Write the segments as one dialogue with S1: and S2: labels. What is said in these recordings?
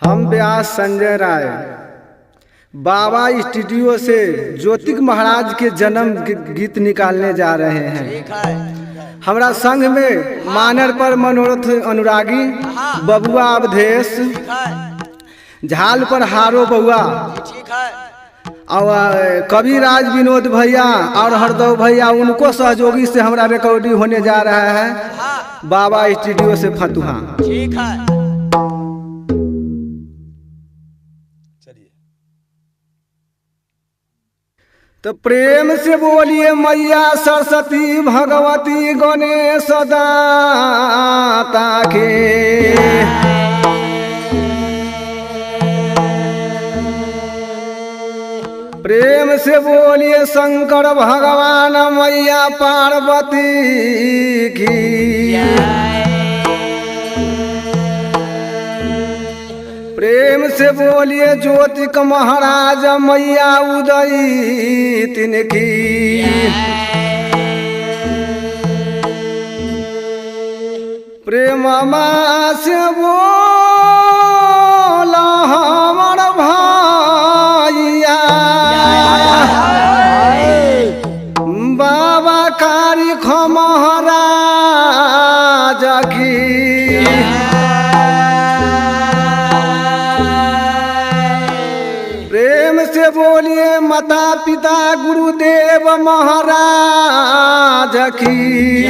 S1: हम व्यास संजय राय बाबा स्टूडियो से ज्योतिक महाराज के जन्म गीत निकालने जा रहे हैं। हमारा संघ में मानर पर मनोरथ अनुरागी, बबुआ अवधेश, झाल पर हारो बउआ, और कविराज विनोद भैया और हरदव भैया, उनको सहयोगी से हमारा रिकॉर्डिंग होने जा रहा है बाबा स्टूडियो से फतुहा।
S2: ठीक है,
S1: तो प्रेम से बोलिए मैया सरस्वती भगवती गणेश दाता के। प्रेम से बोलिए शंकर भगवान मैया पार्वती की। प्रेम से बोलिए ज्योतिक महाराज मैया उदयी तिनकी। प्रेम से बोला हमर भैया बाबा कारी खो महाराज की। से बोलिए माता पिता गुरुदेव महाराज की।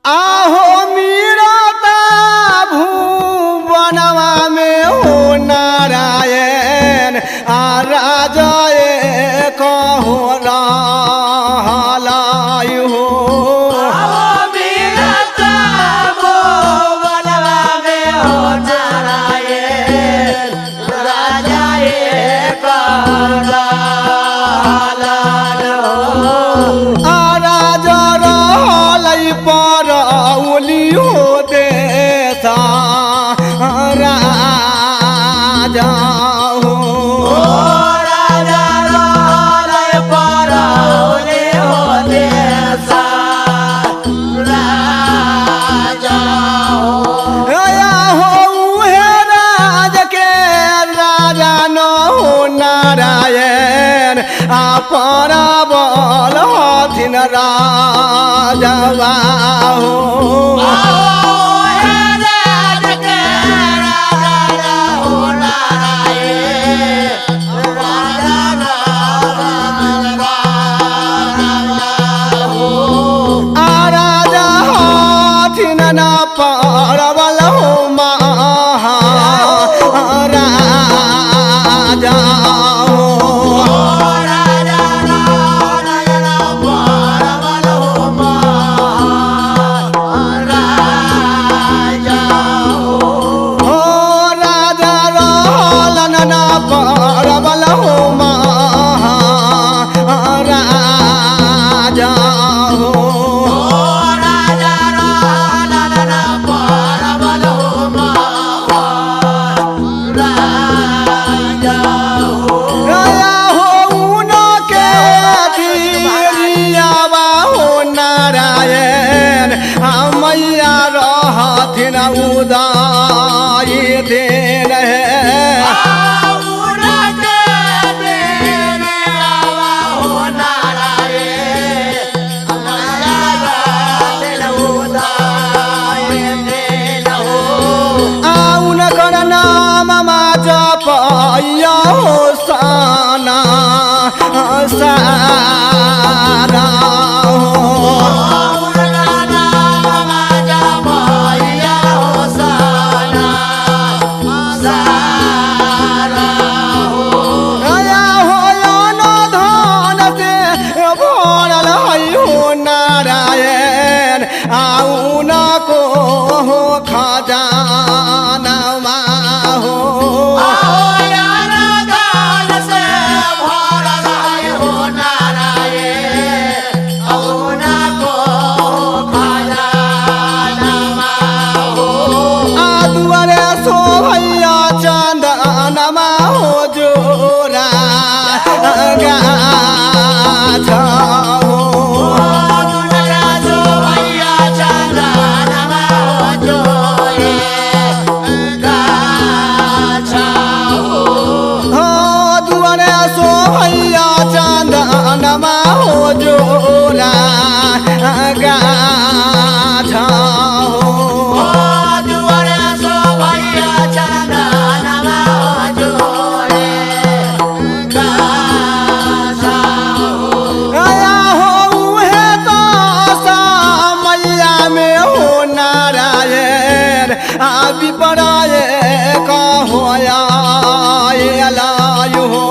S1: आहो मीरा भुवनवा में हो नारायण राजा कहो लाय हो। राजा रहलै पर उलियो देता राजा हो। नारायण अपना बल हथिन राजवा हो। राजा हथिन न परबल हो महाराजा। मैया रहथिन उदाई देन उनकर नाम जपैया हो साना सारा हो। हो जोरा गाछा हो अभी पराए कहो लायो हो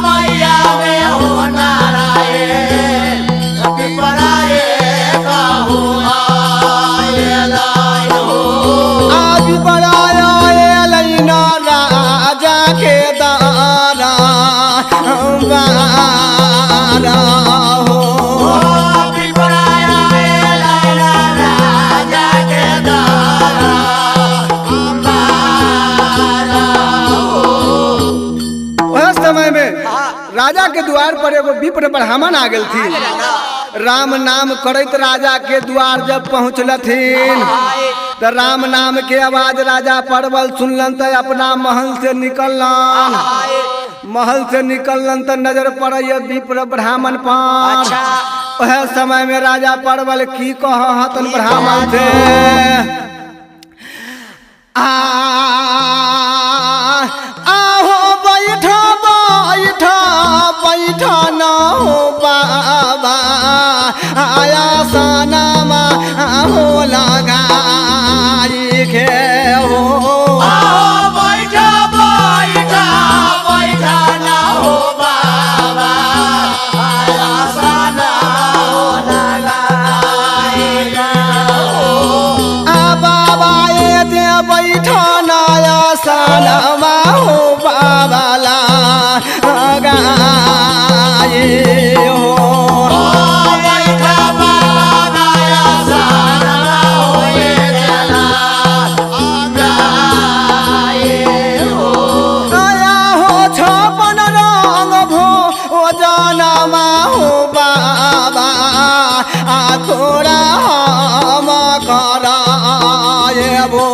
S1: मैया में हो नारायण अभी पराए कहो लायो अभी पराए लैना राजा के दारा बारा हो राजा के द्वार पर एगो विप्र ब्राह्मण आ गेल थी। राम नाम करत राजा के द्वार जब पहुँचलथिन तो राम नाम के आवाज राजा परवल सुनलन तो अपना महल से निकलन। महल से निकलन तो नजर पड़े विप्र ब्राह्मण पर। वह समय में राजा परवल की कहतन ब्राह्मण से बैठा न हो बाबा आया सनमा हो लगाई के हो बैठा बैठा बैठा न हो बाबा आया सना हो लगाई के हो बाबा ये दे बैठा न आया सनमा हो बाबा ला थोड़ा हम कराए वो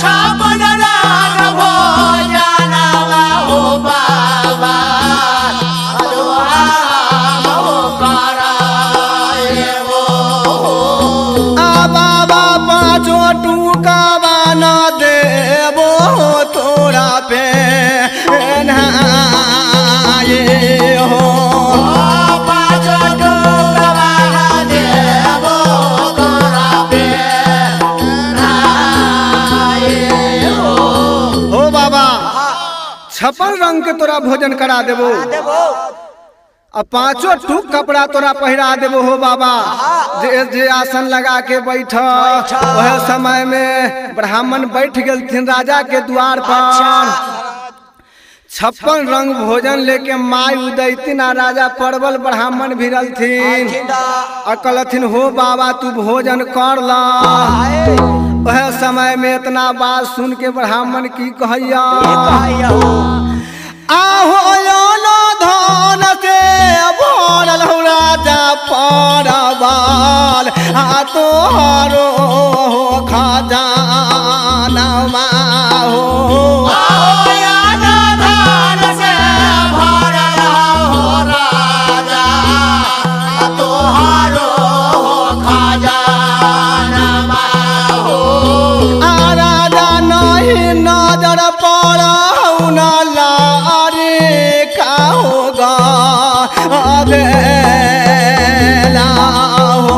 S1: छपन रंग भोजनवा हो बाबा कराए वो बाबा पाँचो टूकावा न देवो तोरा पे नहाए हो छप्पन रंग के तोरा भोजन करा देबो अब पांचों टूक कपड़ा तोरा पहिरा देबो हो बाबा। जे आसन लगा के बैठ। वह समय में ब्राह्मण बैठ गेलथिन राजा के द्वार पर। 56 रंग भोजन लेके माई उदैतिन आ राजा परवल ब्राह्मण भिरलथिन। कहलथिन हो बाबा तू भोजन कर ला। वह समय में इतना बात सुन के ब्राह्मण की कहैया आहो नो धन से भरल हो राजा परवल आ तोहरो खजाना हो नजर पड़ौन लारे का होगा अदेला हो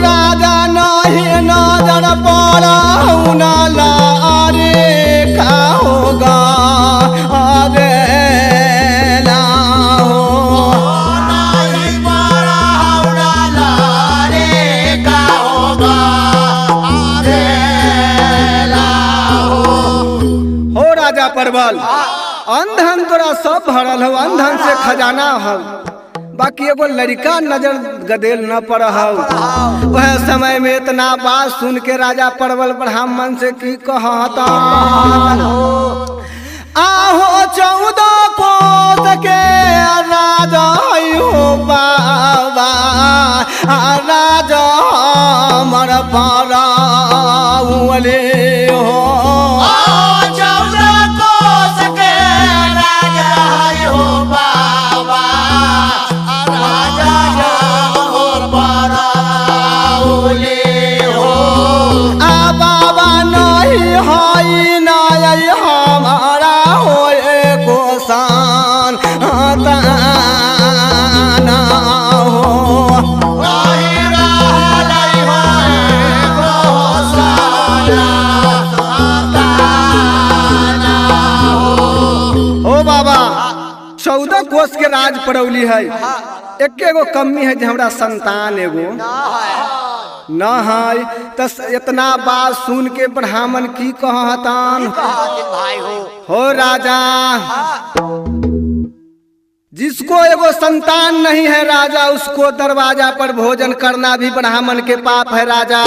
S1: राजा नहीं नजर पड़ौन लारे का होगा परवल अंधन तोरा सब भरल हो। अंधन से खजाना हो बाकी एगो लड़का नजर गदेल न पड़ हो। वह समय में इतना बात सुन के राजा परवल ब्राह्मण से की कहता आहो 14 कोस के राजा हो बाबा राजा हमर पाराउले हो। हमारा होए गोसान ताना हो। ओ बाबा 14 कोस के राज पड़ौली है, एक एगो कमी है जो हमरा संतान एगो न है। तस इतना बात सुन के ब्राह्मण की कहतान हो राजा, जिसको एगो संतान नहीं है राजा, उसको दरवाजा पर भोजन करना भी ब्राह्मण के पाप है राजा।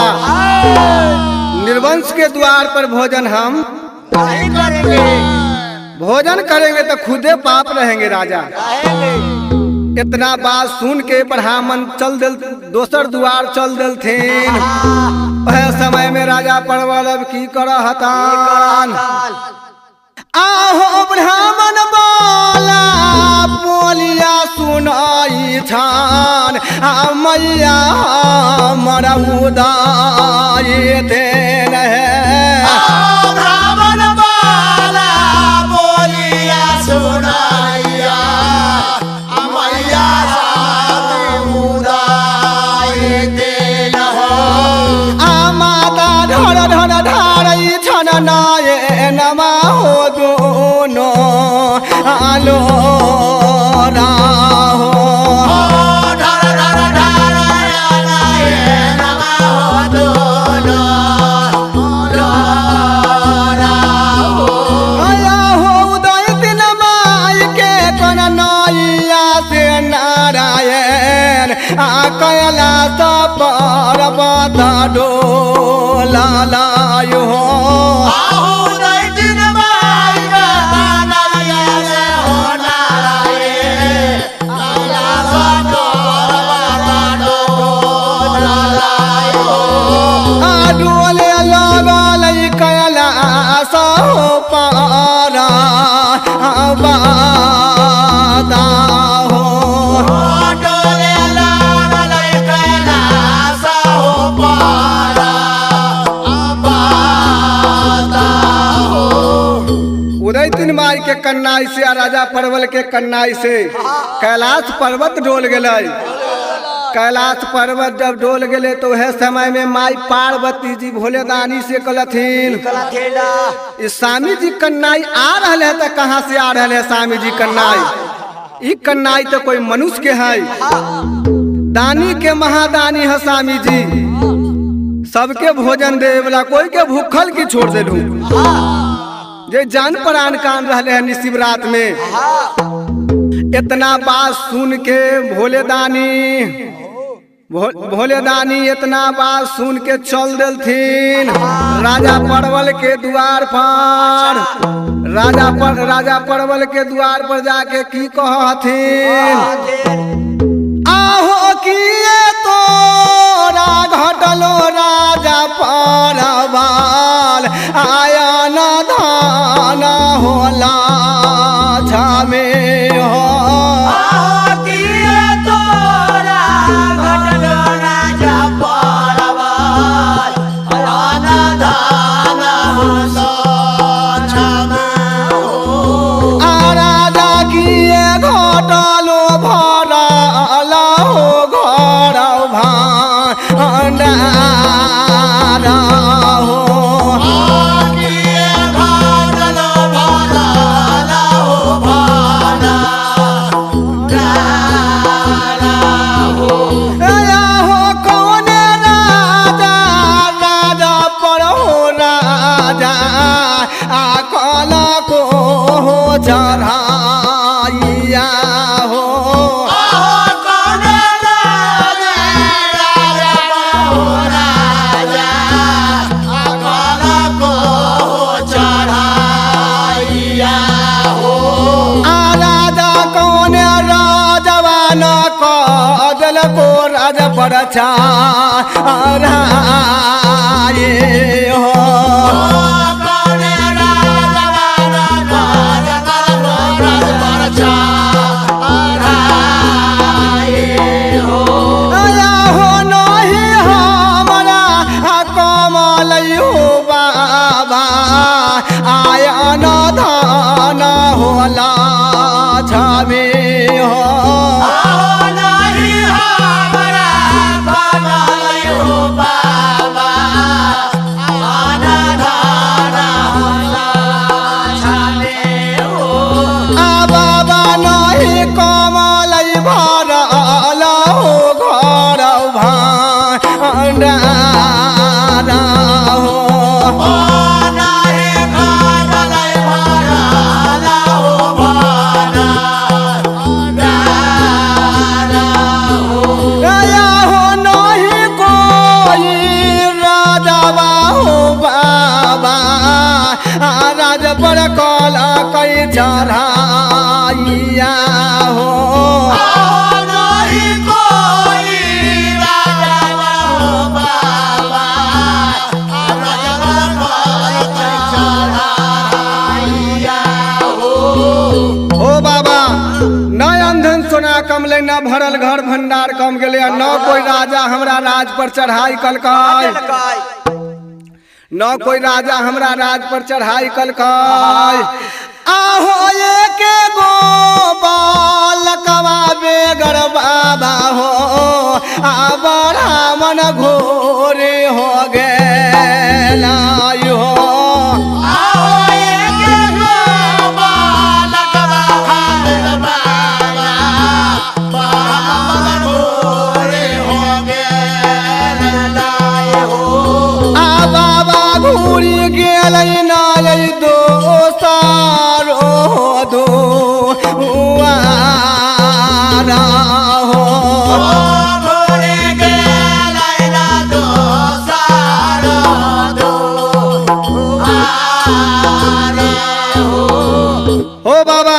S1: निर्वंश के द्वार पर भोजन हम नहीं करेंगे, भोजन करेंगे तो खुदे पाप रहेंगे राजा। इतना बात सुन के ब्राह्मण चल दिल, दोसर द्वार चल दिलथिन। वह समय में राजा परवल अब की करहतान, आहो ब्राह्मण बोला बोलिया सुनाई छान, मैया मरा उदाई थे ब्राह्मण बोला बोलिया सुनाइया मैया उदाई दे माता ढर ढर ढारई छन नाये नमा हो दोनो आलो राहो। ढर ढर ढारई नमा हो दोनो राहो। आया हो उदय दिन माई के कन नैया से नारायण कैला पर्वत डोला लायो हो। डोले लगल कैला सो पारा बादा हो। उदय दिन माई के कन्नाई से राजा परवल के कन्नाई से कैलाश पर्वत डोल गए। कैलाश पर्वत जब डोल गए तो वह समय में माई पार्वती जी भोलेदानी से कहलथिन, इस स्वामी जी कन्नाई आ रहे तो कहाँ से आ रहे स्वामी जी कन्नाई? ई कन्नाई तो कोई मनुष्य के है, दानी के महादानी है स्वामी जी, सबके भोजन दे वाला, कोई के भूखल की छोड़ दे लू। जे जान प्राण कान रहे हैं शिवरात में। इतना बात सुन के भोलेदानी इतना बात सुन के चल दिलथिन राजा परवल के द्वार पर। राजा परवल के द्वार पर जाके की कहथिन, आहो किए तोरा घटलो राजा परवल, आया न धाना होला छामे हो। चढ़ाइया हो राजा कौन राजवा न कदल को राज पर छाए हो चढ़ाइया हो नहीं कोई राजा हो बाबा चढ़ाइया हो बाबा न अंधन सोना कमले न भरल घर भंडार कम गेले न कोई राजा हमरा राज पर चढ़ाई कलकाय न कोई राजा हमरा राज पर चढ़ाई कलकाय आहो के गो बालकवा बेगर बाबा हो आ बड़ा मन घोरे हो गेला हो आहो के गो बालकवा बेगर बाबा बड़ा मन घोरे हो गेला हो आ बाबा घूरी गेलै ना दोस्तार दो वारा हो घोड़े गेला दोस्तार दो वारा हो बाबा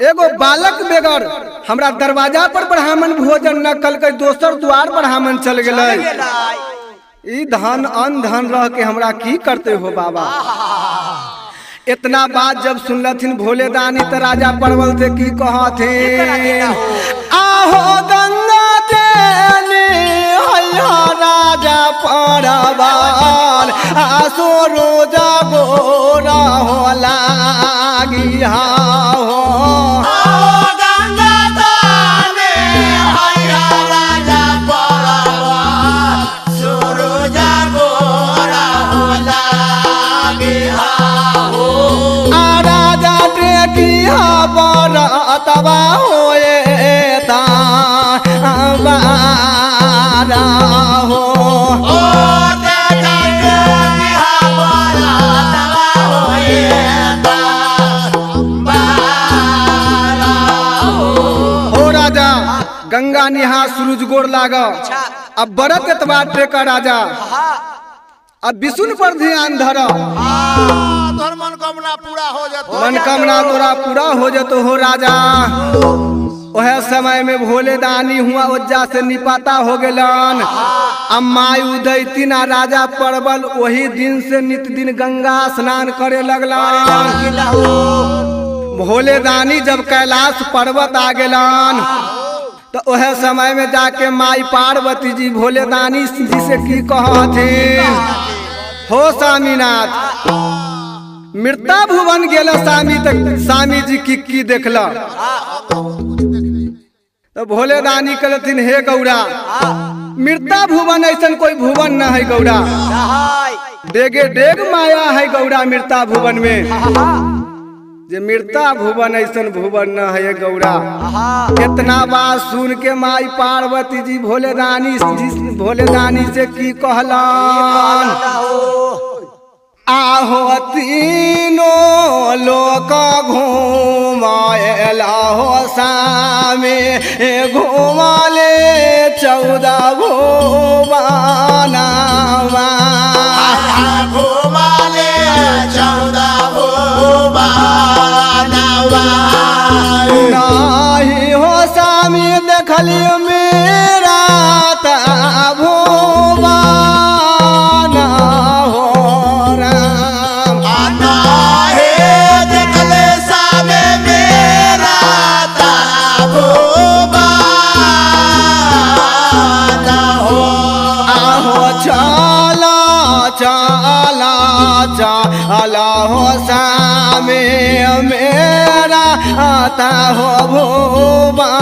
S1: एगो बालक बेगर हमरा दरवाजा पर ब्राह्मण भोजन न कल के दोसर द्वार ब्राह्मण चल गेलै ई धन अन धन रह के हमरा की करते हो बाबा इतना बात जब सुनलथिन भोले दानी तो राजा परवल से की कहथिन आहो गंगा देनी हैया राजा परवल आसो रोजा गोरा हो लागिया हो तबा होए ता बारा हो राजा गंगा निहा सूरज गोर लाग अब बरत एतबार टेका राजा अब विष्णु पर ध्यान धर मनकामना पूरा हो जातो मनकामना तोरा पूरा हो जातो हो राजा ओहे समय में भोले दानी हुआ उज्जा से निपाता हो गेलन अम्माई उदैती ना राजा परबल वही दिन से नित दिन गंगा स्नान करे लगलन भोले दानी जब कैलाश पर्वत आ गेलन तो ओहे समय में जाके माई पार्वती जी भोले दानी जी से की कहथे हो स्वामीनाथ मृता भुवन गेल स्वामी तक स्वामी जी की देखल तो भोले दानी कहलथिन हे गौरा मृता भुवन ऐसा कोई भुवन न है गौरा डेगे डेग माया है गौरा मृता भुवन में जे मृता भुवन ऐसा भुवन न है गौरा कितना बात सुन के माई पार्वती जी भोले दानी से की कहलन आहो तीनों लोक घूमाएला हो सामे घूमाले 14 भुवनवा घूमाले 14 भुवनवा नाही हो सामी देखली मेरा भुवन हो राम
S2: काहे देखले सामे मेरा भुवन हो
S1: आहो चला चला चला हो सामे मेरा आता हो भुवनमा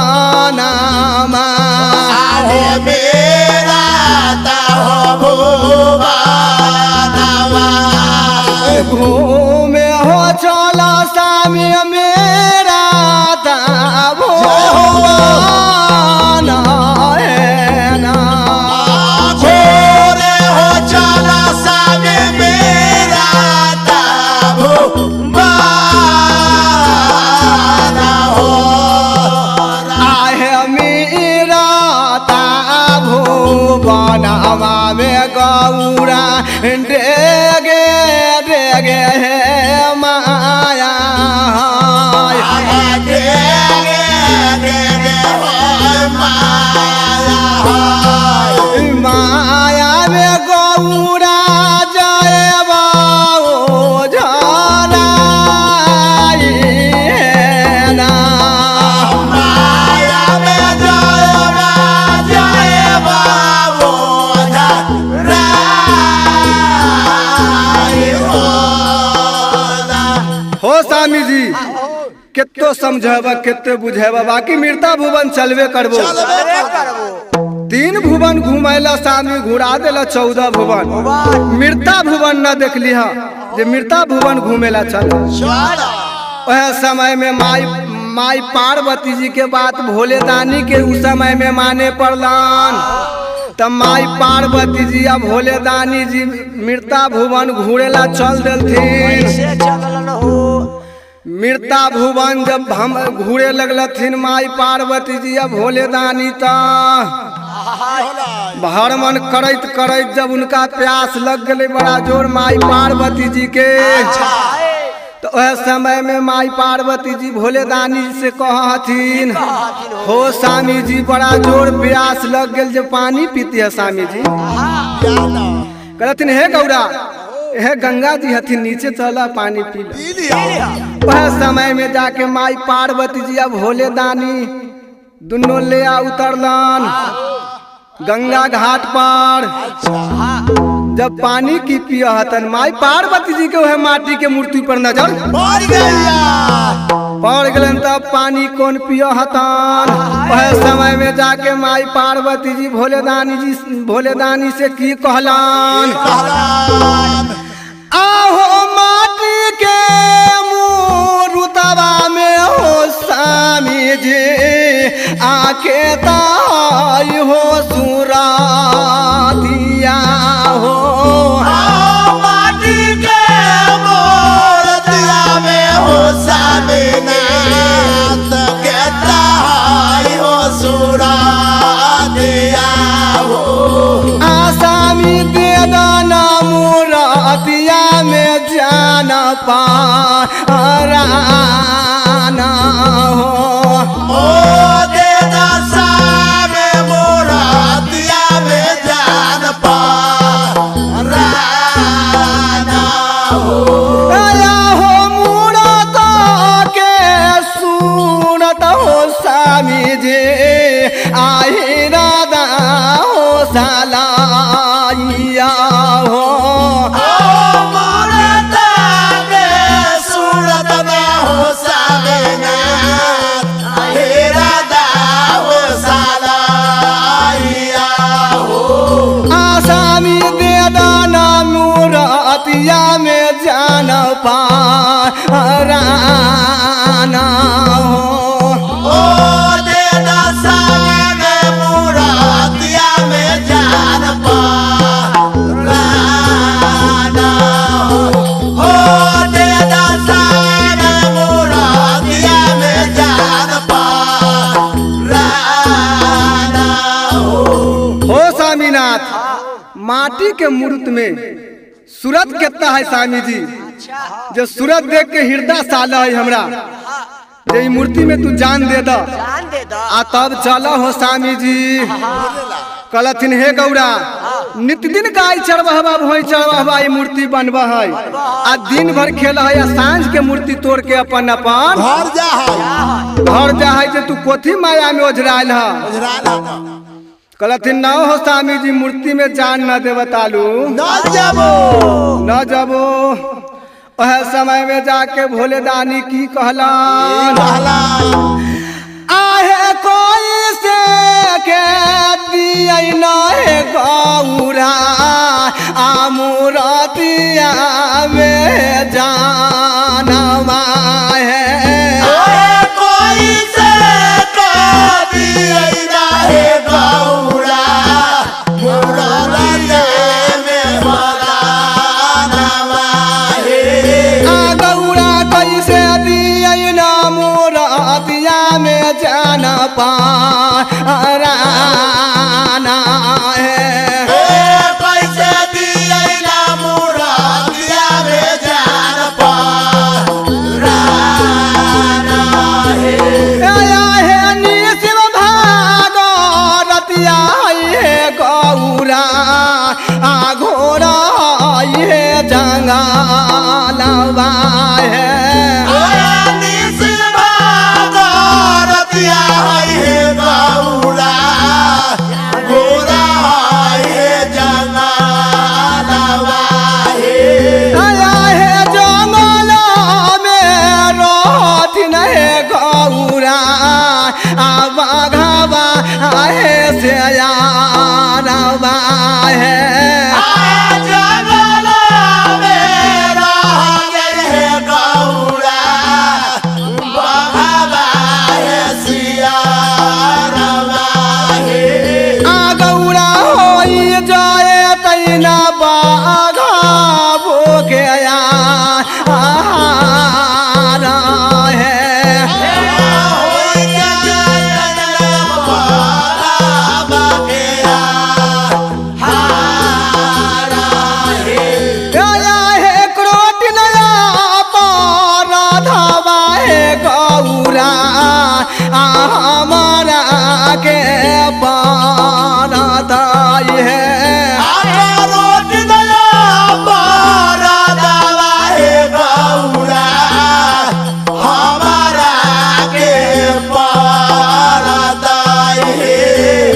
S2: आहो मेरा हो भुवनवा
S1: घूमे हो चला सामी मेरा आता भुवन ना
S2: छोरे हो चला सामे मेरा भुवन हो
S1: आहे मेरा ता भुवनमा में गौरा डेगे डेगे हे माया माया में गौरा जय बाबू झराई ना हो स्वामी जी कितो समझब कितो बुझेब बाकी मृता भुवन चलबे करबो 3 भुवन घुमैला स्वामी घुरा देला 14 भुवन मृता भुवन न देखली हा जे मृता भुवन घूमेला चल वह समय में माई पार्वती जी के बात भोले दानी के उस समय में माने पड़लन तब माई पार्वती जी या भोले दानी जी मृता भुवन घूरेला चल देलथिन मृता भुवन जब हम घूरे लगलथिन माई पार्वती जी या भोले दानी ता भरमन करैत करैत जब उनका प्यास लग गई बड़ा जोर माई पार्वती जी के तो वह समय में माई पार्वती जी भोले दानी जी से कहथिन हो स्वामी जी बड़ा जोर प्यास लग गई जो पानी पीती है स्वामी जी कहथिन हे गौरा हे गंगा जी हथिन नीचे चला पानी पी लो वह समय में जाके माई पार्वती जी अब भोले दानी दोनों ले आ उतरलन गंगा घाट पर जब पानी की पिया हतन माई पार्वती जी के वह माटी के मूर्ति पर नजर पड़ गलन तब पानी कौन पिया हतन वह समय में जाके माई पार्वती जी भोले दानी से की कहलन आहो माटी के मूर्तवा में हो स्वामी जी आके ताई हो सुरातिया हो
S2: माटी के मूर्तिया में हो सामीनाथ के ताई हो सुरातिया हो
S1: आसामी दे दाना मुरातिया में जाना पाराना हो
S2: ओ दे दशा में मूर्तिया में जान पाराना हो
S1: आया हो मूरत के सुनत हो स्वामी जी आई राधा हो सालाइया हो आसामी दे दाना मूरतिया में जान पाराना हो माटी के मूर्त में सूरत कितना है स्वामी जी जो सूरत देख के हृदय साला है हमरा जे ई मूर्ति में तू जान दे दा
S2: जान दे दो
S1: आ तब चल हो स्वामी जी। कहलथिन हे गौरा नित दिन गाय चढ़बहबा भोई चढ़बहबा ई मूर्ति बनब है आ दिन भर खेल है आ सांझ के मूर्ति तोड़ के अपन अपन
S3: घर जा है
S1: घर जा है जे तू कोथी माया में ओझरायल है।
S3: ओझराला
S1: कहलथिन न हो स्वामी जी मूर्ति में जान न देव तालू
S3: न जाबो
S1: न जबो। वह समय में जाके भोले दानी की कहलन
S3: कहला
S1: आहे कोई से के दिया न है गौरा आ मूरतिया में जानवा है।
S3: कोई से कभी रहे गौरा मुरादिया में बगानवा है।
S1: आ गौरा कैसे दिया न मूरतिया में जान पाराना है।
S3: कैसे दिया ना मुरादिया में जान पाराना है।
S1: आया है निशिव भागवतिया है गौरा आ घोड़ा है जंगलवा है। आया है जंगल में रोथिन है गौरा आ बाघवा है सयानवा है। आ गौरा होई जाए तैना बाघा भोगे आहार है। आया है क्रोध नया पाराधवा है गौरा आ हमारा के पारादाई है।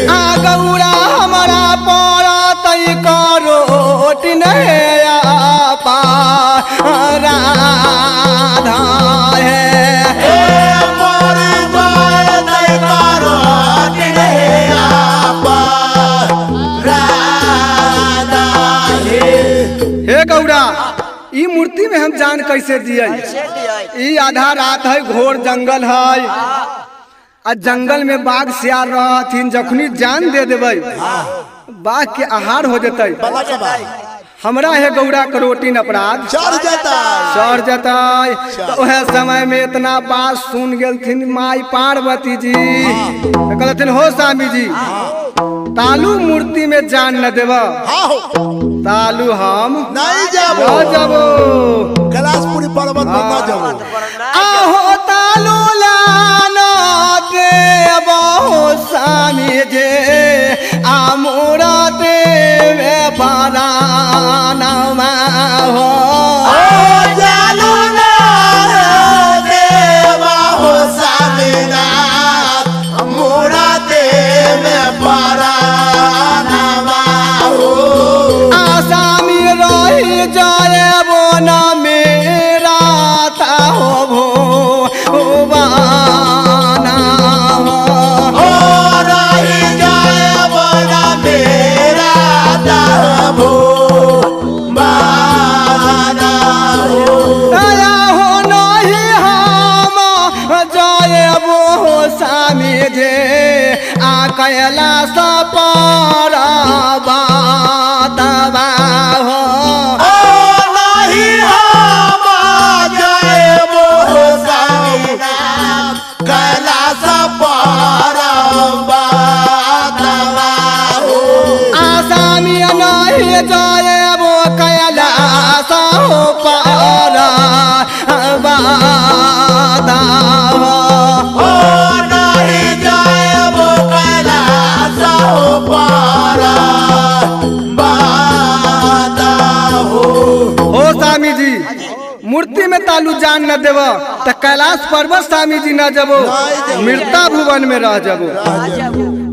S1: आ गौरा हमारा पारा तई करो राधा है। हे गौरा ई मूर्ति में हम जान कैसे दिए? ई आधा रात है घोर जंगल है आ जंगल में बाघ सियार रहथिन जखनी जान दे देबै बाघ के आहार हो जतै। हमरा है गौरा करोटिन अपराध
S3: चढ़
S1: जता तो वह समय में इतना बात सुन गेलथिन माई पार्वती जी। कहलथिन हो स्वामी जी तालू मूर्ति में जान न देव तालू हम
S3: नहीं जाबो
S1: जाबो
S3: कैलाशपुरी पर्वत पर न जाबो।
S1: आहो तालू लाना देव स्वामी जे आमोरा देवे पाराना हो। आसामी रही जाए वो न मेरा था हो बाना हो। आया हो नहीं हम जाए वो स्वामी जे आ कैलाश पर बातवा हो। आसामी नहीं जाए वो कैलाश पर बातवा मूर्ति में तालू जान न देव तो कैलाश पर्वत स्वामी जी न जबो मृता भुवन में रह जबो।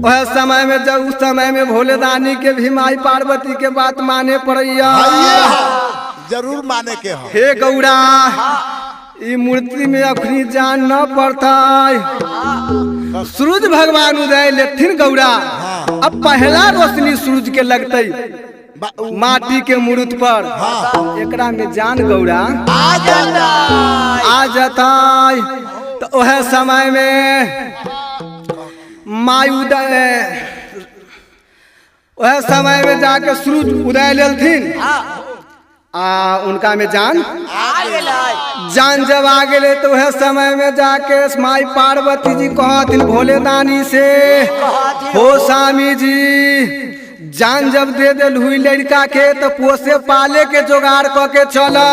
S1: वह समय में जब उस समय में भोले दानी के भी माई पार्वती के बात माने पड़ैया।
S3: जरूर माने के हो।
S1: हे गौरा ई मूर्ति में अखनी जान न पड़ता। सूरज भगवान उदय लेथिन गौरा। अब पहला रोशनी सूरज के लगते माटी के मूर्त पर एकरा में जान गौरा आ जाता। तो वह समय में माई उदय वह समय में जाके सूरज उदय लेथिन उनका में जान जब आ गए तो वह समय में जाके माई पार्वती जी कहथिन भोले दानी से हो स्वामी जी जान जब दे दिल हुई लड़का के तो पोसे पाले के जोगाड़ क के चला।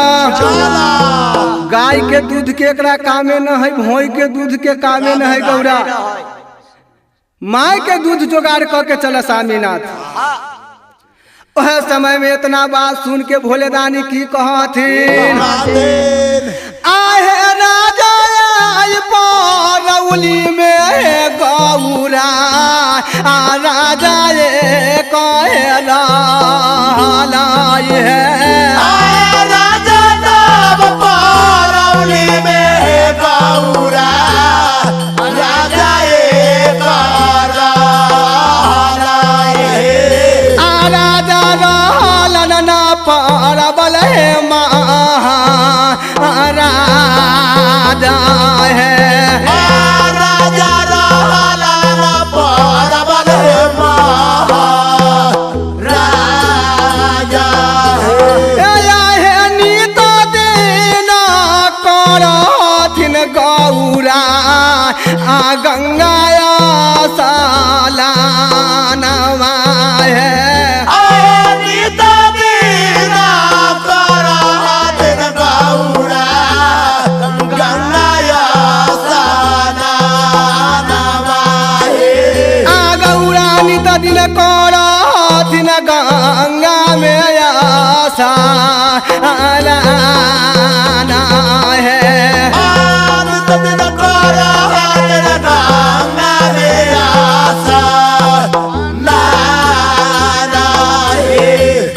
S1: गाय के दूध के एकरा कामे न है, भोई के दूध के कामे न है गौरा, माय के दूध जोगाड़ क के चला स्वामीनाथ। वह समय में इतना बात सुन के भोले दानी की कहथिन आहे राजा पारौली में गौरा राजा ये कहला
S3: राजा नाम पारौली में गौरा राजा ये कहला
S1: राजा रहलन न पारबल राजा है
S3: राजा रहलन पारबल राजा
S1: है नीत दिन करथिन गौरा गंगा सालानवा है दिन करथिन गंगा में आसा है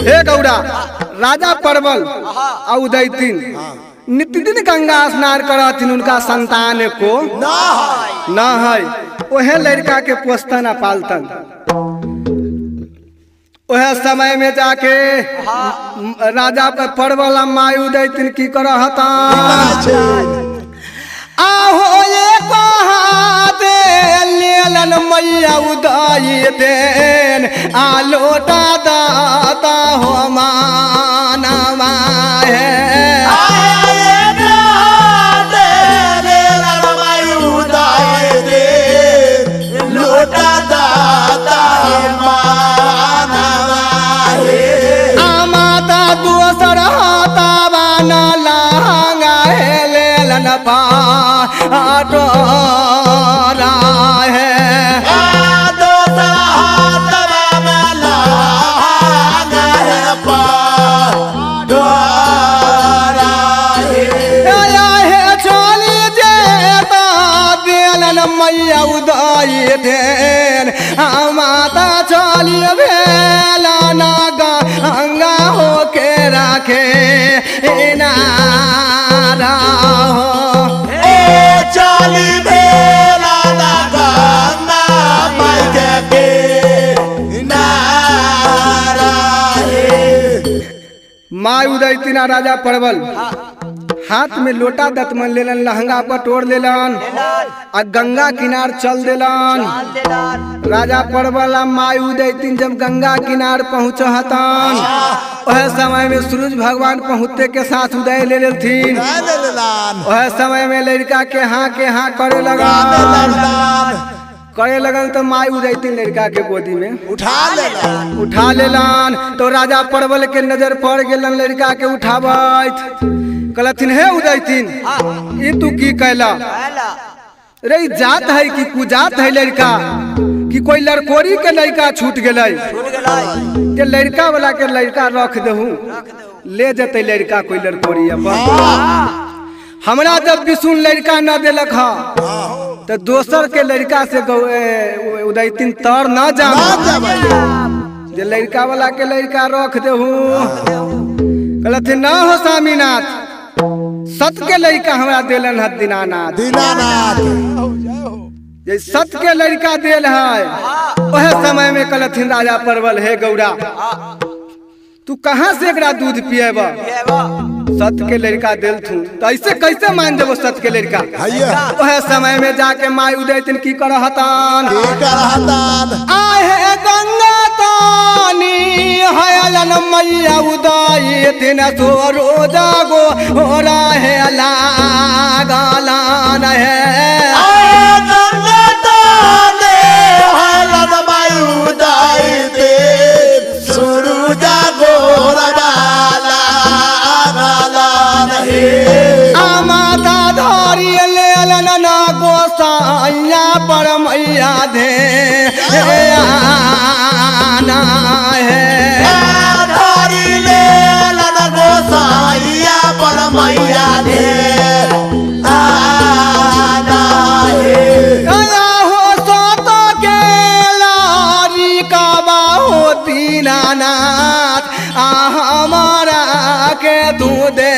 S1: हे गौरा राजा परवल उदैतीन नित्य दिन गंगा स्नान करथिन। उनका संतान को न है वह लड़का के पोस्तन पालतन। वह समय में जाके राजा पर परवल माई उदैतीन की करहता आहो ये कहाते लेलन मैया उदय देन लोटा दाता हो मानवा है
S3: लोटा दाता
S1: माता दूसर हाथा लहंगा लेलन पाटोरा है मैया उदय देन माता चली भेला ना गंगा हो के राखे नारा हो
S3: चली भेला ना गंगा माई के नारा
S1: माई उदयतीन राजा परवल हाथ में लोटा दतमन लेलन लहंगा पटोर लेलन आ गंगा किनार चल देलन। राजा परवल माई उदयतीन जब गंगा किनार पहुँचहतन वह समय में सूरज भगवान पहुँचते के साथ उदय ले लेथिन। वह समय में लड़का के हाँ करे लगन तो माई उदयतीन लड़का के गोदी में उठा लेलन। तो राजा परवल के नजर पड़ गेलन लड़का के उठावत कहलथिन हे उदयतीन ये तू की कहला रे जात है कि कुजात है लड़का कि कोई लड़कोरी के लड़का छूट गए लड़का वाला के लड़का रख दहू ले जते लड़का कोई लड़कोरी अपन। हमरा जब विष्णु लड़का न दिलक हा तो दोसर के लड़का से उदैतिन तर न जाम जे लड़का वाला के लड़का रख देहू कहलथिन ना हो स्वामीनाथ सत के लड़का हमरा दिलन है दीनानाथ
S3: दीनानाथ
S1: ये सत के लड़का दिल है वह समय में कहलथिन राजा परवल हे गौड़ा तू कहाँ से एकरा दूध पिएबा सत के लड़का दिल थू तो ऐसे कैसे मान जब सत के लड़का वह समय में जाके माई उदयतिन की करहतान आहे गंगा तानी हयलन मैया उदयतिन सोरो जागो हो रहे लागलान है
S3: गंगा ताने हयलन मैया उदयतिन सोरो जागो
S1: माता धारी लेलन ना गोसाइया पर मैया दे आना है
S3: धारी लेलन गोसाइया पर मैया दे आना है
S1: हो सोतो के लारी का होती नानाथ हमारा के तू दे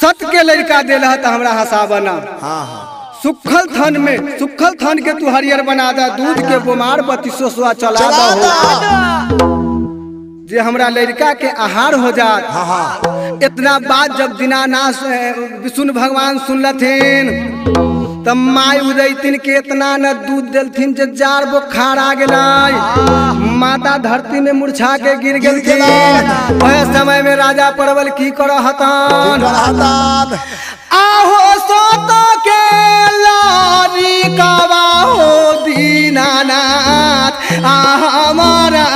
S1: सत के लड़का दिला तो हमरा हंसा बना सुखल थन के तू हरियर बना दा दूध के बुमार बत्ती सोसवा चला दा जे हमरा लड़का के आहार हो जात। इतना बात जब दीनानाथ विष्णु भगवान सुनलथिन तब माई उदयतिन के इतना न दूध दिलथिन जे जार बुखार आ गेलै माता धरती में मुरझा के गिर गेलथिन। वह समय में राजा परवल की करहतान आहो सोतो के लारी कावा हो दीनानाथ हमारा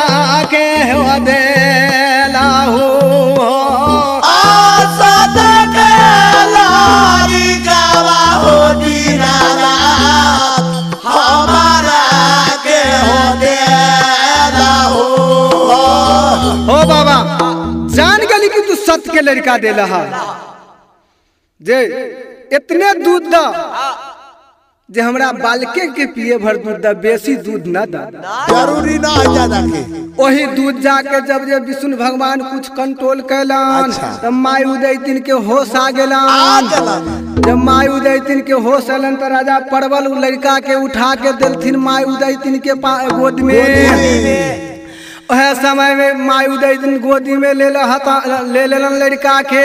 S1: के हो देला हो बाबा जान गली कि तू सत के लड़का देला जे इतने दूध दा जे हमरा बालके के पिए भर दूध दा बेसी दूध न दा
S3: जरूरी ना ज्यादा के
S1: वही दूध जाके जब जे विष्णु भगवान कुछ कंट्रोल कैलन तब माई उदयतिन के होश आ गेलन। जब माई उदयतिन के होश आलन तो राजा परवल लड़का के उठा के दिलथिन माई उदयतिन के गोद में। वह समय में माई उदयतिन गोदी में ले लेलन लड़का के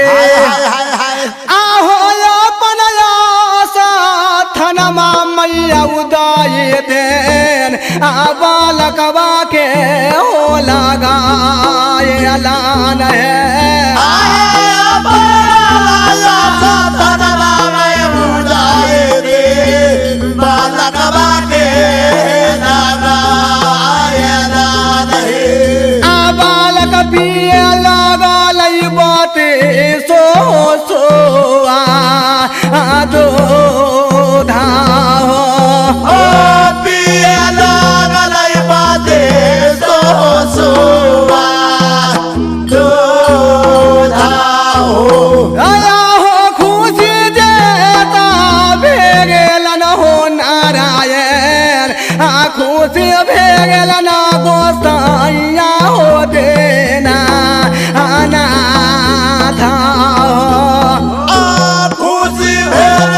S1: आहो अपन थनमा मैया उदय देन बालकवा के हो लगाए अलान है
S3: बालकवा के
S1: पिए लागल बाते सो दो
S3: पिए लागल बाते
S1: खुशी भेल ना गोसाइया हो देना अनाथ
S3: खुशी भेल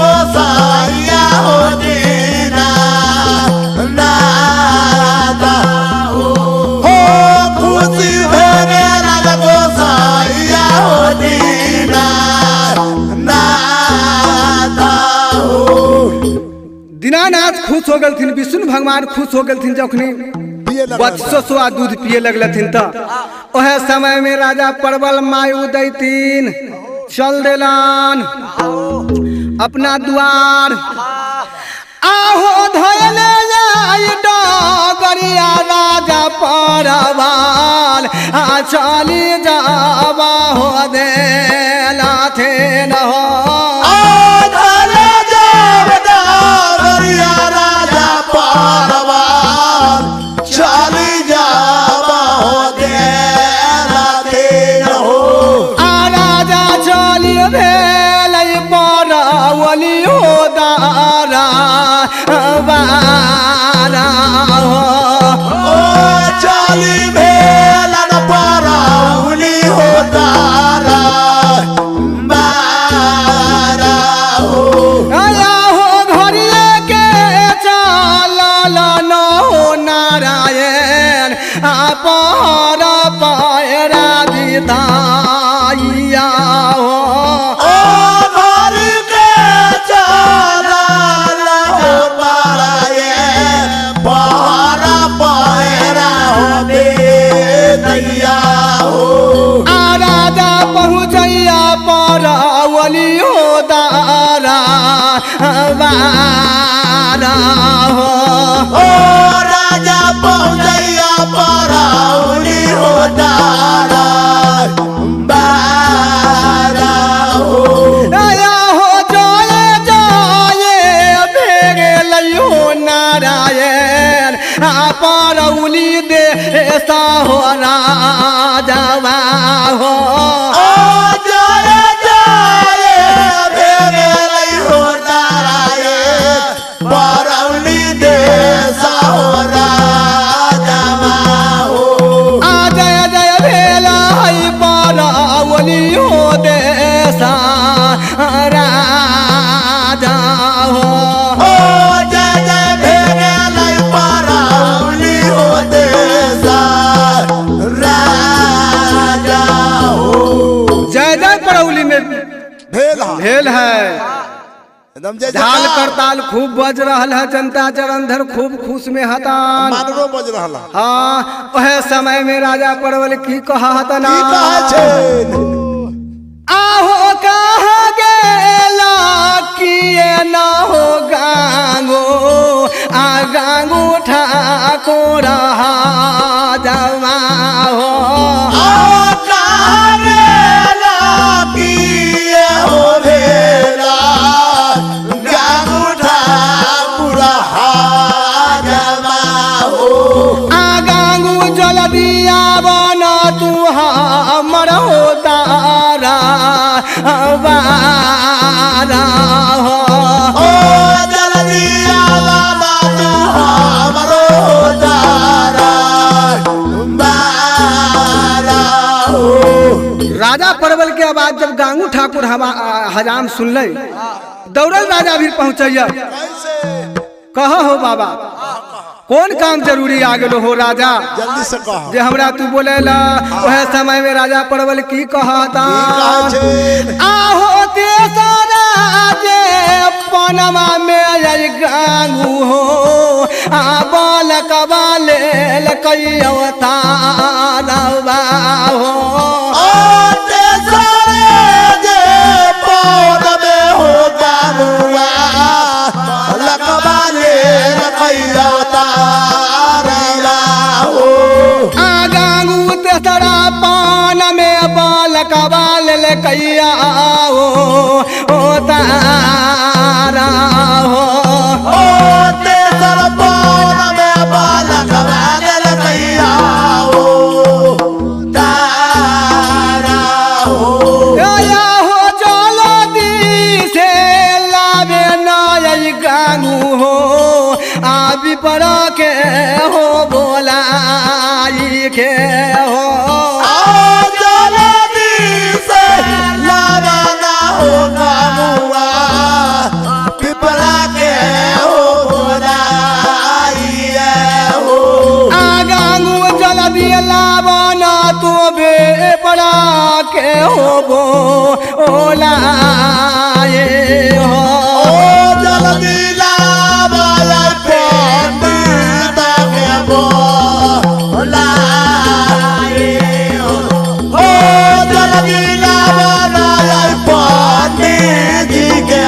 S3: गोसाइया हो देना नाथ हो खुशी भेल गोसाइया हो देना नाथ हो।
S1: दीनानाथ खुश हो गलथिन, विष्णु भगवान खुश हो गलथिन जखनी बत्सोसवा दूध पिए लगलथिन त ओहे समय में राजा परवल माय उदैतीन चल देलन अपना द्वार आहो धयले जाय डगरिया राजा परवल चली जावा हो देलाथिन हो
S3: चली जावा हो देला देन हो
S1: राजा चली भेल परवली हो दारा बारा हो
S3: चली भेल परवली हो दारा बारा हो
S1: आया हो घरिए के चलल न हो नारायण अपहर पैरा विदाइया हो
S3: घर के चलल हो पाराये पहरा पैरा हो बेदैया हो
S1: राजा पहुँचैया परवली हो दारा बारा हो
S3: राजा पहुँचैया परौली हो दारा बारा हो
S1: आया हो जाए जाए भेल हो नारायण परौली दे सा हो राजवा हो
S3: जय जय भेल हो नारायण परौली देसा हो राजवा हो
S1: जय जय भेल परौली हो देसा राजा हो
S3: जय जय भेल परौली हो देसा राजा हो
S1: जय जय परौली में
S3: भेल
S1: है
S3: एकदम जय
S1: झाल करताल खूब बज रहल है, जनता जलंधर खूब खुश में हतान
S3: मानरो बज रहला
S1: हाँ वह समय में राजा परवल की कहा हतना
S3: की कहै छै
S1: आहो कहा गेला किए न हो गांगो आ गांगो ठाकुर जमा हो तू हमर हो तारा बारा हो
S3: जल्दी बाबा तू हमरो तारा बारा हो।
S1: राजा परवल के आवाज जब गांगू ठाकुर हजाम सुन ले दौड़ल राजा भी पहुंचैया कह हो बाबा कौन काम जरूरी आ गलो हो राजा
S3: जल्दी से कह
S1: जे हमरा तू बोले ला वह समय में राजा परवल की कहता आहो तेसरा जे पनमा में आई गांगू हो आ बाल कबाले लकैया तारवा हो कबाल कैया हो तारा हो
S3: तेसर पौन में बाल कबाल कैया हो तारा हो
S1: या हो चलो दी से लावे नाय गांगू हो आबी पर के के हो
S3: जल्दी से लावाना हो गामुआ पिपरा के हो बोराइए हो
S1: गांगू जल्दी लावाना तो बे पड़ा के हो बो ओलाए हो
S3: जल्दी लावाया पंडित के बोलाए हो जल्दी लावाया पंडित जी के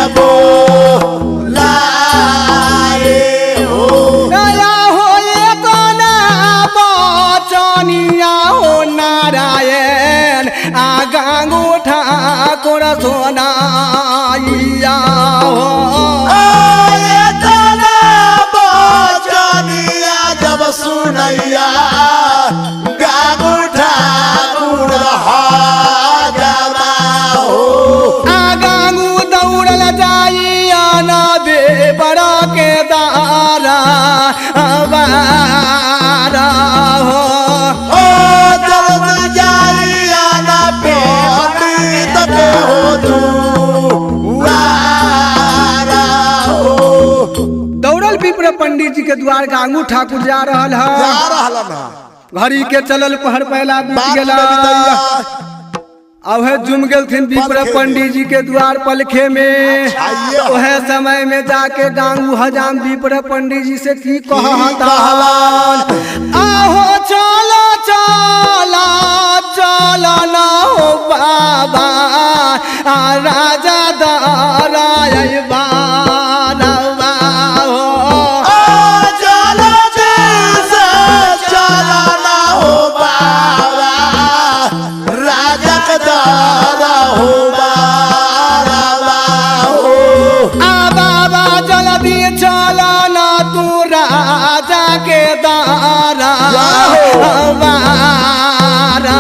S3: बोलाए हो
S1: दया हो ये कोना बचनिया हो नारायण गांगू ठाकुर सोनाइया हो
S3: जब सुनैया गागू ठाकुर जमा हो
S1: गांगू दौड़ल जाइया ना बे बड़ा के दारा बारा हो
S3: जब जाइया ना पंडित के हो दुआरा हो
S1: दौड़ल विप्र पंडित जी के द्वार गांगू ठाकुर जा रहल है
S3: जा रहलन है
S1: घड़ी के चलल पहर पहला बीत
S3: बात
S1: गेला
S3: में बितैया
S1: अब है जुम गेलथिन विप्र पंडित जी के द्वार पलखे में
S3: आइए।
S1: वह समय में जाके गांगू हजाम विप्र पंडित जी से की कहता
S3: कहलन?
S1: आहो चलो चलो चलो ना हो बाबा राजा दराय बारवा हो
S3: चलो जैसे चलना हो बाबा राजा का दारा हो बाबा हो
S1: बाबा जल्दी चलो ना तू राजा के दारा बारा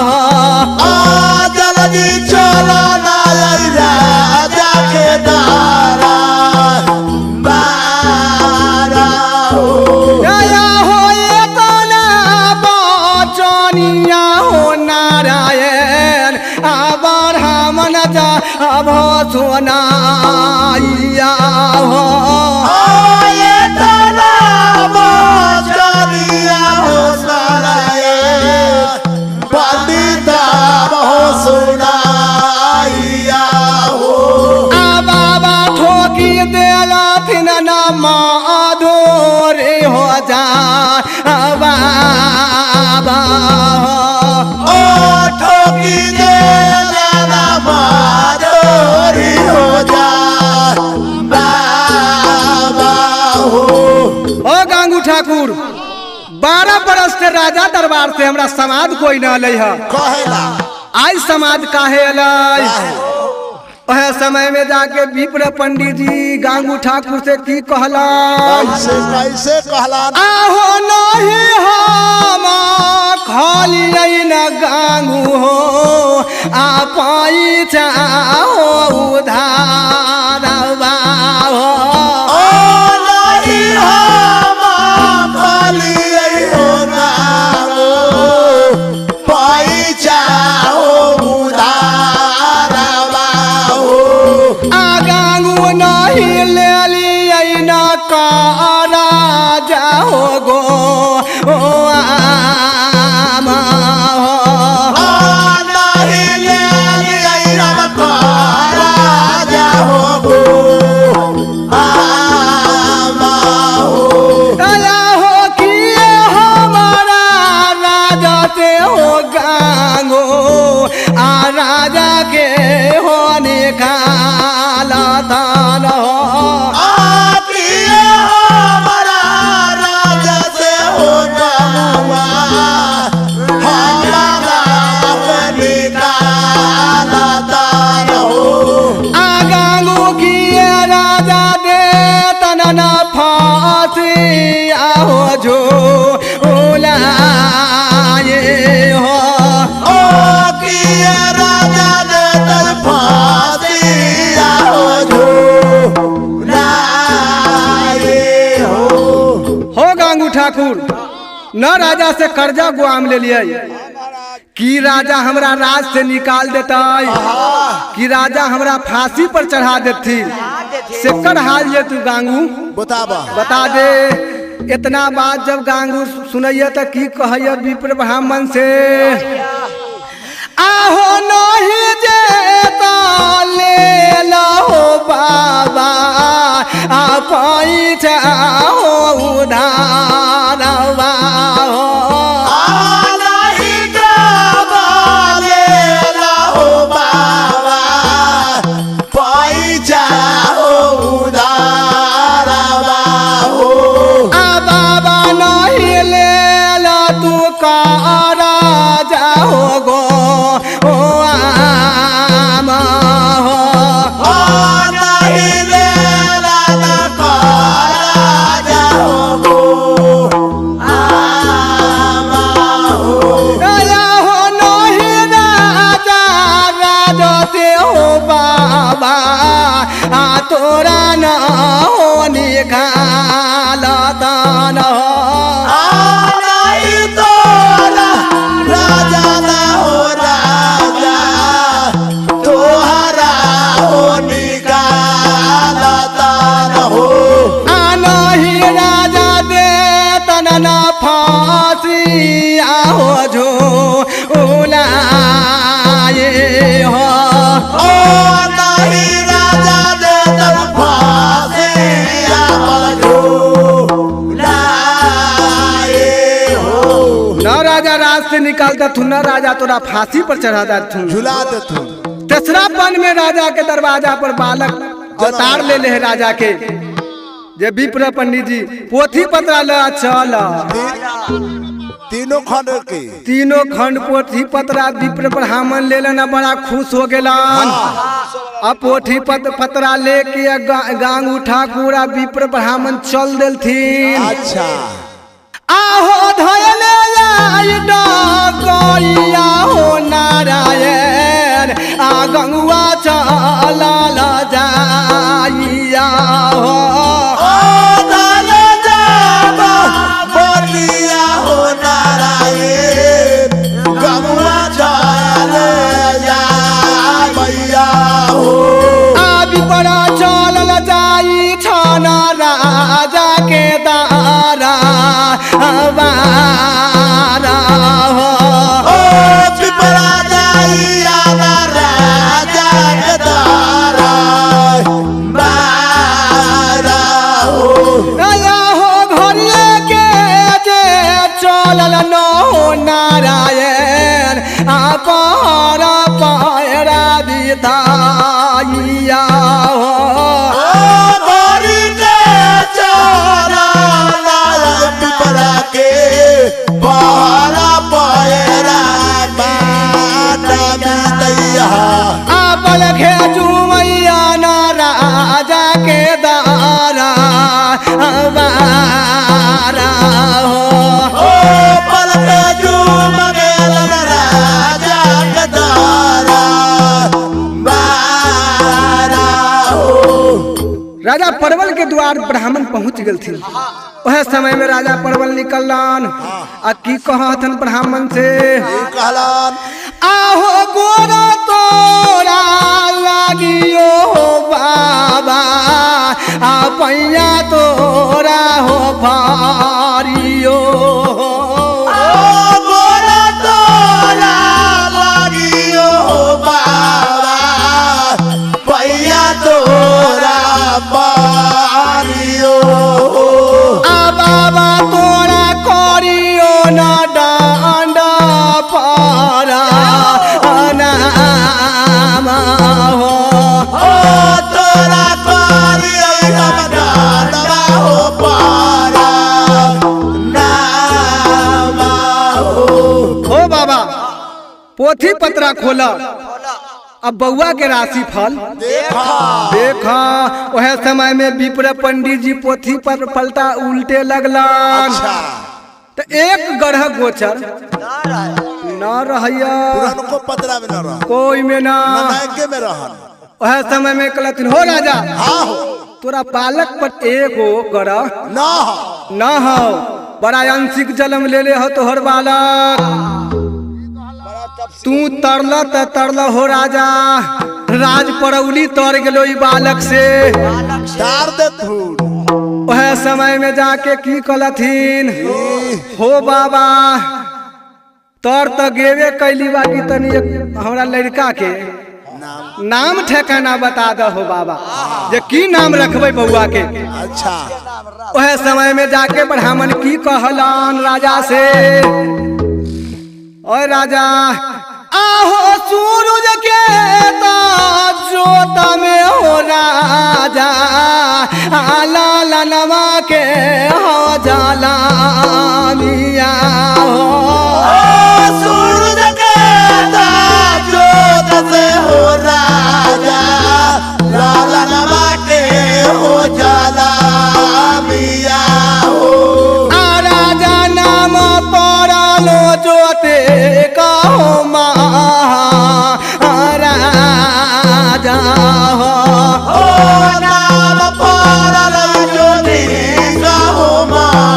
S1: हो
S3: जल्दी चलना राजा के दारा बारा हो
S1: दया हो ये कोना बचनिया हो नारायण आबर हमन जा अब सोनाइया हो
S3: ये तना बचनिया हो सराय पंडिता हो सुनाइया हो
S1: बाबा ठोकी देलथिन न माधोरे हो जा बाबा
S3: ओ ठोकी दे लाला माधोरी हो जा बाबा हो
S1: ओ गांगू ठाकुर 12 बरस से राजा दरबार से हमरा समाज कोई न अलै है
S3: कहेला
S1: आज समाज काहे अलै वह समय में जाके विप्र पंडित जी गांगू ठाकुर से की कहला
S3: कैसे कैसे कहला
S1: आहो नहीं हम खाली न गांगू हो पाई चाहो उधारवा हो
S3: ओ नहीं हम खाली हो नामो पाई चाहो उधारवा हो
S1: गांगू नहीं ले लिया न कारा जाओ गो ओ आमा हो
S3: नहीं ले लिया राजा हो गो आमा हो
S1: दया हो किए हमारा राजा से हो गांगो राजा के हो निकाला दान हो
S3: आपिए हमारा राजा से हो गवा हमारा निकाला दान हो
S1: गांगो किए राजा दे तन फांसी आओ जो ओलाए हो
S3: ओ किए राजा ने फांसी आओ जो
S1: न राजा से कर्जा गुआम ले लिए कि राजा हमरा राज से निकाल देता, कि राजा हमरा फांसी पर चढ़ा देती। सेकर हाल ये तू गांगू बता दे। इतना बात जब गांगू सुनैया तो की कहैया विप्र ब्राह्मण से, आहो नहीं जेता ले लो बाबा पैसा हो उधारवा हो। तोरा न हो निकालता न
S3: तोरा राजा न हो राजा तोहरा हो निकालता न हो।
S1: नहीं राजा दे तन न फांसी आहो जो उलाए हो। से निकालता थू न राजा तोरा फांसी पर चढ़ाता थू
S3: झुला दे थू।
S1: तेसरा पन में राजा के दरवाजा पर बालक अवतार ले ले राजा के जे विप्र पंडित जी पोथी पत्रा ले चल तीनों खंड पोथी पत्रा विप्र ब्राह्मण ले लेना बड़ा खुश हो गेलन। अब पोथी पत्रा लेके गांग उठा पूरा विप्र ब्राह्मण चल देलथिन।
S3: अच्छा
S1: आहो धयले गैया हो नारायण आ गंगुआ चला जाइया हो।
S3: बोलिया हो नारायण गंगुआ चला जाइया हो।
S1: अभी बड़ा चल जाई छाना राजा के दारा हमारा हो।
S3: पिपरा जाइया राजा के दारा मारा हो।
S1: नया हो घरिया के जे चलल न हो नारायण अपारा पायरा विदाइया हो। आपल खेचू मैया ना राजा के दारा हमारा हो।
S3: पल खेचू राजा के दारा मारा हो।
S1: राजा परवल के द्वार ब्राह्मण पहुंच गए थे। वह समय में राजा परवल निकलन आ की कहथन ब्राह्मण से, आहो गोरा तोरा लागियो बाबा आ पैया तोरा हो भारियो।
S3: गोरा तोरा लागियो बाबा पैया तोरा भारियो।
S1: बाबा तोरा करियो ना डांडा पारा नाम हो।
S3: तोरा करियो ना डांडा हो पारा नाम हो।
S1: बाबा पोथी पत्रा खोला अब बउआ के राशि फल देखा। वह समय में विप्र पंडित जी पोथी पर पलटा उल्टे लगलन। तो एक गढ़ गोचर न रहिया कोई में ना वह समय में कहलथिन हो राजा तोरा बालक पर एगो गढ़ न हो बड़ा अंशिक जन्म ले ले हो तोहर बालक। तू तरला त तरला हो राजा, राज परौली तर गेलो ई बालक से।
S3: तार दे धूल
S1: वह समय में जाके की कलथिन हो बाबा, तर त गेवे कैली बाकी तनी हमरा लड़का के नाम ठेकाना बता दो हो बाबा, जे की नाम रखबे बउआ के।
S3: अच्छा
S1: वह समय में जाके ब्राह्मण की कहलन राजा से, ओए राजा आहो सूरज के जोत में हो राजा, लाल नवा के हो जाला मिया हो।
S3: सूरज के जोत से हो राजा, लाल नवा के हो जाला मिया हो।
S1: राजा नाम पड़लो जोते कहो महाराजा हो।
S3: नाम पड़ल जोते कहो महाराजा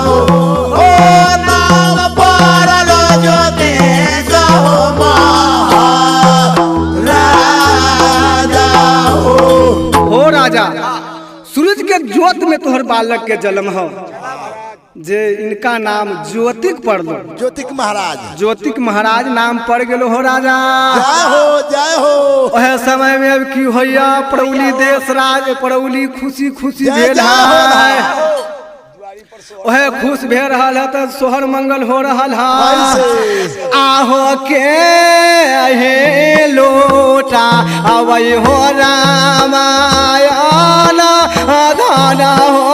S3: हो। नाम पड़ल जोते कहो महाराजा
S1: हो राजा, सूरज के ज्योत में तोहर बालक के जन्म हो, जे इनका नाम ज्योतिक पड़लो।
S3: ज्योतिक महाराज,
S1: ज्योतिक महाराज नाम पड़ गेलो हो राजा।
S3: जय हो जय हो।
S1: वह समय में अब की होइया परौली देश राज परौली खुशी खुशी
S3: जय
S1: भेल
S3: जय
S1: है।
S3: हो।
S1: वह खुश भे रहल है तो सोहर मंगल हो रहल है।
S3: कैसे?
S1: आहो के हे लोटा अवै हो रामायण धन हो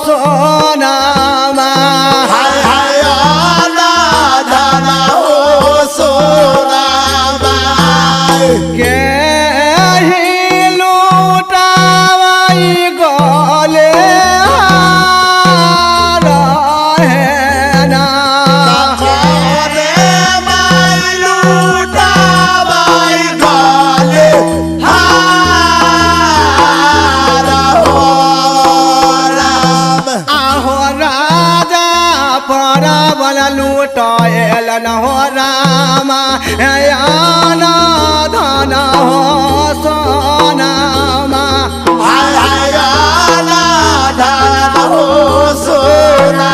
S1: सोनामा।
S3: हाय हाय आला धना हो सोना बाई।
S1: के ही लूटावाई गले रहेना।
S3: रे माई लूटा बाई गाले हारा हो राम।
S1: आहो राजा परबल लूटायल न हो रामा, याना धन हो सोनामा।
S3: हाय हाय आला धना हो सोना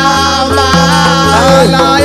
S3: बाई।